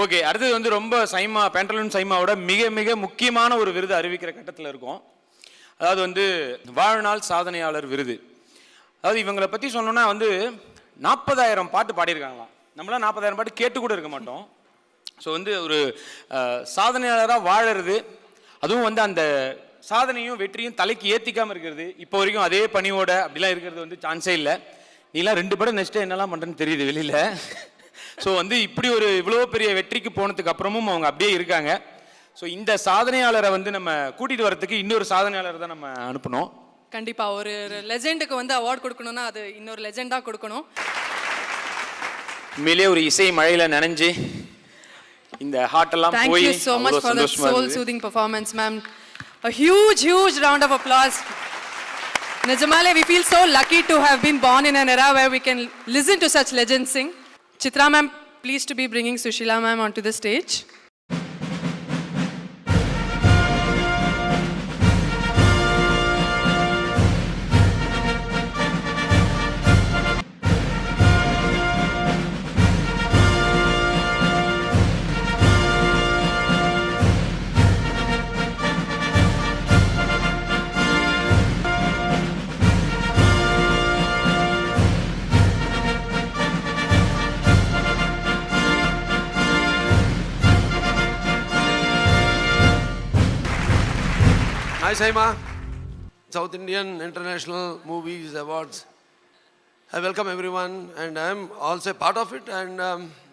Okay, அடுத்தது வந்து ரொம்ப சைமா பேண்டலூன் சைமாவோட மிக மிக முக்கியமான ஒரு விருது அறிவிக்கிற கட்டத்தில் இருக்கும். அதாவது வந்து வாழ்நாள் சாதனையாளர் விருது. அதாவது இவங்களை பற்றி சொல்லணும்னா வந்து 40,000 பாட்டு பாடியிருக்காங்களாம். நம்மளாம் 40,000 பாட்டு கேட்டு கூட இருக்க மாட்டோம். ஸோ வந்து ஒரு சாதனையாளராக வாழறது, அதுவும் வந்து அந்த சாதனையும் வெற்றியும் தலைக்கு ஏற்றிக்காமல் இருக்கிறது, இப்போ வரைக்கும் அதே பணியோட அப்படிலாம் இருக்கிறது வந்து சான்ஸே இல்லை. நீலாம் 2 படம் நெக்ஸ்ட்டு என்னெல்லாம் பண்ணுறேன்னு தெரியுது வெளியில். ஸோ வந்து இப்படி ஒரு இவ்வளோ பெரிய வெற்றிக்கு போனதுக்கு அப்புறமும் அவங்க அப்படியே இருக்காங்க. ஸோ இந்த சாதனையாளரை வந்து நம்ம கூட்டிகிட்டு வரதுக்கு இன்னொரு சாதனையாளர் தான் நம்ம அனுப்பணும். கண்டிப்பாக ஒரு லெஜெண்டுக்கு வந்து அவார்ட் கொடுக்கணும்னா அது இன்னொரு லெஜெண்டாக கொடுக்கணும். உண்மையிலேயே ஒரு இசை மழையில் நனைஞ்சு இந்த ஹார்ட்டெல்லாம் போய் Thank you so much for that soul soothing performance, ma'am. A huge round of applause. Nijamale, we feel so lucky to have been born in an era where we can listen to such legends sing. Chitra ma'am, pleased to be bringing Sushila ma'am onto the stage. Hi Saima, South Indian International Movies Awards. I welcome everyone and I am also a part of it, and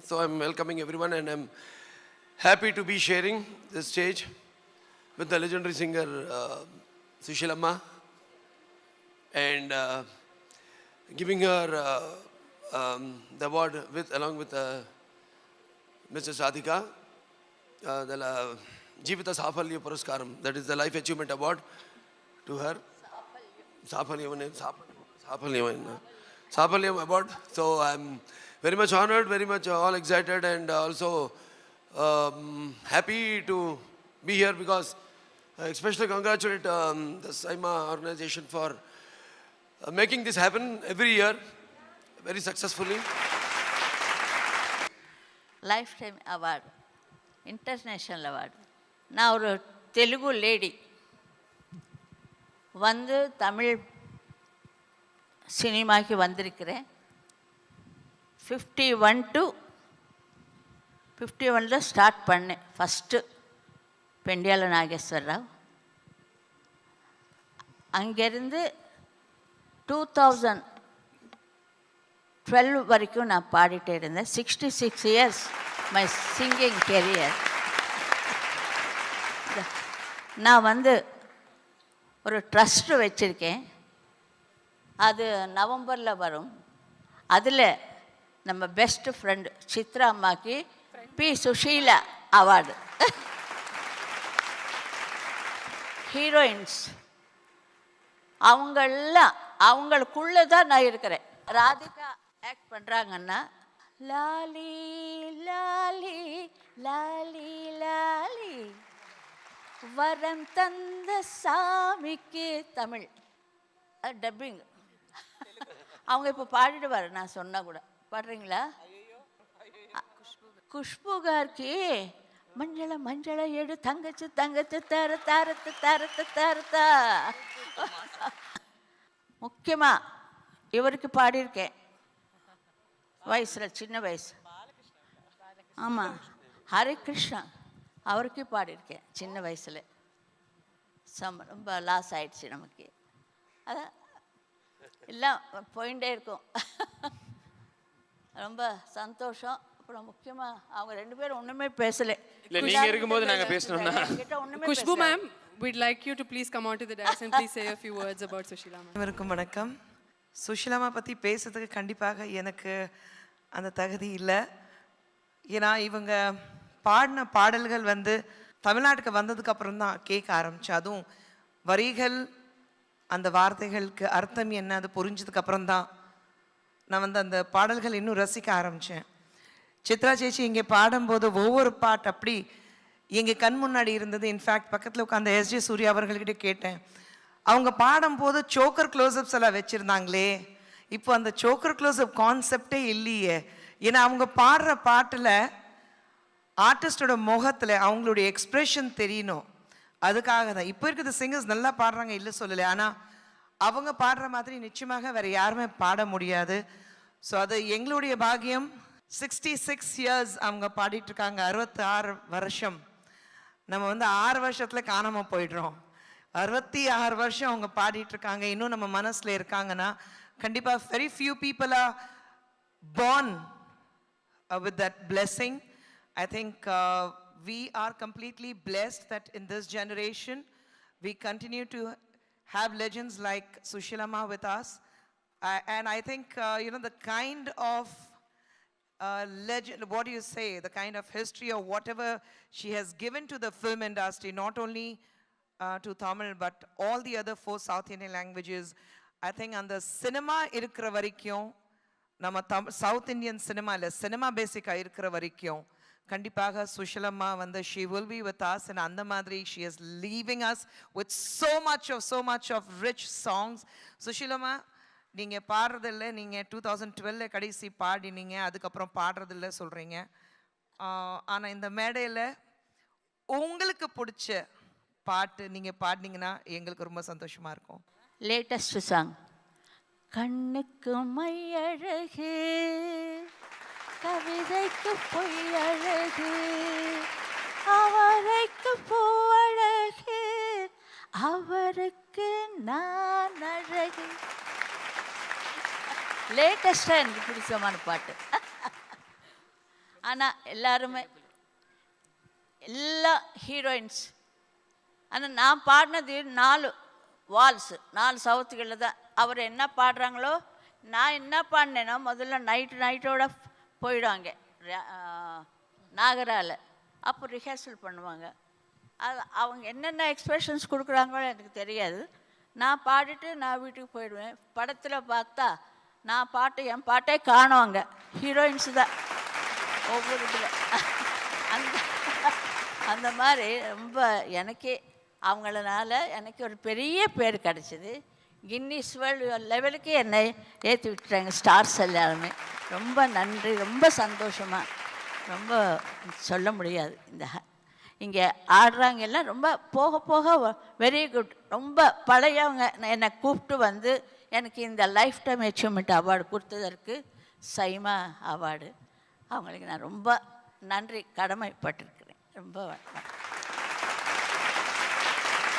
so I am welcoming everyone, and I am happy to be sharing this stage with the legendary singer Sushilamma and giving her the award along with Mrs. Radhika, the Jeevita Safalya Puraskaram, that is the Life Achievement Award to her. Safalyam Award. So I'm very much honored, very much all excited, and also happy to be here, because I especially congratulate the Saima organization for making this happen every year very successfully. Lifetime Award, International Award. நான் ஒரு Telugu lady வந்து தமிழ் சினிமாவுக்கு வந்திருக்கிறேன். 51 to 51 start பண்ணேன் first Pendyala Nageswara Rao. அங்கேருந்து 2012 வரைக்கும் நான் பாடிட்டே இருந்தேன். 66 years மை சிங்கிங் கெரியர். நான் வந்து ஒரு ட்ரஸ்ட்டு வச்சுருக்கேன், அது நவம்பரில் வரும். அதில் நம்ம பெஸ்ட் ஃப்ரெண்டு சித்ரா அம்மாக்கு பி சுஷீலா அவார்டு. ஹீரோயின்ஸ் அவங்களெல்லாம் அவங்களுக்குள்ளே தான் நான் இருக்கிறேன். ராதிகா ஆக்ட் பண்ணுறாங்கன்னா லாலி லாலி லாலி லாலி வரம் தந்த சாமிக்கு தமிழ் டப்பிங். அவங்க இப்போ பாடிடுவார், நான் சொன்னால் கூட. பாடுறீங்களா? குஷ்பு கார்க்கு மஞ்சள மஞ்சள எடு தங்கச்சு தங்கச்சு தர தரத்து தரத்து தரத்தா. முக்கியமாக இவருக்கு பாடியிருக்கேன் வயசில், சின்ன வயசு. ஆமாம், ஹரே கிருஷ்ணா அவருக்கு பாடியிருக்கேன் சின்ன வயசில். ரொம்ப லாஸ் ஆயிடுச்சு நமக்கு. அதான் எல்லாம் போயிட்டே இருக்கும். ரொம்ப சந்தோஷம். அப்புறம் முக்கியமாக அவங்க 2 பேரும் ஒன்றுமே பேசலை. நீங்கள் இருக்கும்போது நாங்கள் பேசணும்னா Kushbu ma'am, we'd like you to please come on to the dais and please say a few words about Sushila ma'am. அனைவருக்கும் வணக்கம். சுஷிலாமா பற்றி பேசுறதுக்கு கண்டிப்பாக எனக்கு அந்த தகுதி இல்லை. ஏன்னா இவங்க பாடின பாடல்கள் வந்து தமிழ்நாட்டுக்கு வந்ததுக்கு அப்புறம் தான் கேட்க ஆரம்பித்தேன். அதுவும் வரிகள், அந்த வார்த்தைகளுக்கு அர்த்தம் என்ன, அது புரிஞ்சதுக்கு அப்புறம் தான் நான் வந்து அந்த பாடல்கள் இன்னும் ரசிக்க ஆரம்பித்தேன். சித்ரா சேச்சி இங்கே பாடும்போது ஒவ்வொரு பாட்டு அப்படி எங்கள் கண் முன்னாடி இருந்தது. இன்ஃபேக்ட் பக்கத்தில் உட்காந்த எஸ்ஜே சூர்யா அவர்கள்கிட்ட கேட்டேன், அவங்க பாடும்போது சோக்கர் க்ளோஸ்அப்ஸ் எல்லாம் வச்சுருந்தாங்களே, இப்போ அந்த சோக்கர் க்ளோஸ்அப் கான்செப்டே இல்லையே. ஏன்னா அவங்க பாடுற பாட்டில் ஆர்டிஸ்டோட முகத்தில் அவங்களுடைய எக்ஸ்ப்ரெஷன் தெரியணும். அதுக்காக தான் இப்போ இருக்கிற சிங்கர்ஸ் நல்லா பாடுறாங்க, இல்லை சொல்லலை. ஆனால் அவங்க பாடுற மாதிரி நிச்சயமாக வேறு யாருமே பாட முடியாது. ஸோ அது எங்களுடைய பாக்கியம். 66 இயர்ஸ் அவங்க பாடிட்டுருக்காங்க, 66 வருஷம். நம்ம வந்து 6 வருஷத்தில் காணாமல் போயிடுறோம். 66 வருஷம் அவங்க பாடிட்டுருக்காங்க, இன்னும் நம்ம மனசில் இருக்காங்கன்னா கண்டிப்பாக very few people are born with that blessing. I think we are completely blessed that in this generation we continue to have legends like Sushilama with us. And I think, the kind of legend, what do you say, the kind of history or whatever she has given to the film industry, not only to Tamil but all the other 4 South Indian languages. I think on the cinema irukra varaikum, nama South Indian cinema illa cinema basic irukra varaikum கண்டிப்பாக சுஷிலம்மா வந்து she will be with us, and அந்த மாதிரி she is leaving us with so much of rich songs. சுஷிலம்மா நீங்கள் பாடுறதில்ல, நீங்கள் 2012 கடைசி பாடினீங்க, அதுக்கப்புறம் பாடுறதில்ல சொல்கிறீங்க. ஆனால் இந்த மேடையில் உங்களுக்கு பிடிச்ச பாட்டு நீங்கள் பாடினீங்கன்னா எங்களுக்கு ரொம்ப சந்தோஷமாக இருக்கும். லேட்டஸ்ட் சாங் கண்ணுக்கு மையழகு கவிதைக்கு பொய்யழகு அவரைக்கு பூவழகு அவருக்கு நான் அழகு. லேட்டஸ்டாக எனக்கு பிடிச்சமான பாட்டு. ஆனால் எல்லாருமே எல்லா ஹீரோயின்ஸ், ஆனால் நான் பாடினது 4 வால்ஸு 4 சவுத்துகளில் தான். அவர் என்ன பாடுறாங்களோ நான் என்ன பாடினேன்னா முதல்ல நைட்டோட போயிடுவாங்க நாகரால. அப்போ ரிஹர்சல் பண்ணுவாங்க. அது அவங்க என்னென்ன எக்ஸ்பிரஷன்ஸ் கொடுக்குறாங்களோ எனக்கு தெரியாது. நான் பாடிட்டு நான் வீட்டுக்கு போயிடுவேன். படத்தில் பார்த்தா என் பாட்டே காணுவாங்க, ஹீரோயின்ஸ் தான் ஒவ்வொரு இதில். அந்த மாதிரி ரொம்ப எனக்கே அவங்களனால எனக்கு ஒரு பெரிய பேர் கிடச்சிது. கின்னிஸ் வேர்ல்டு லெவலுக்கு என்னை ஏற்றி விட்டுறாங்க ஸ்டார்ஸ் எல்லாருமே. ரொம்ப நன்றி, ரொம்ப சந்தோஷமாக, ரொம்ப சொல்ல முடியாது. இங்கே ஆடுறாங்க எல்லாம் ரொம்ப போக வெரி குட். ரொம்ப பழையவங்க என்னை கூப்பிட்டு வந்து எனக்கு இந்த லைஃப் டைம் அச்சீவ்மெண்ட் அவார்டு கொடுத்ததற்கு சைமா அவார்டு, அவங்களுக்கு நான் ரொம்ப நன்றி கடமைப்பட்டிருக்கிறேன். ரொம்ப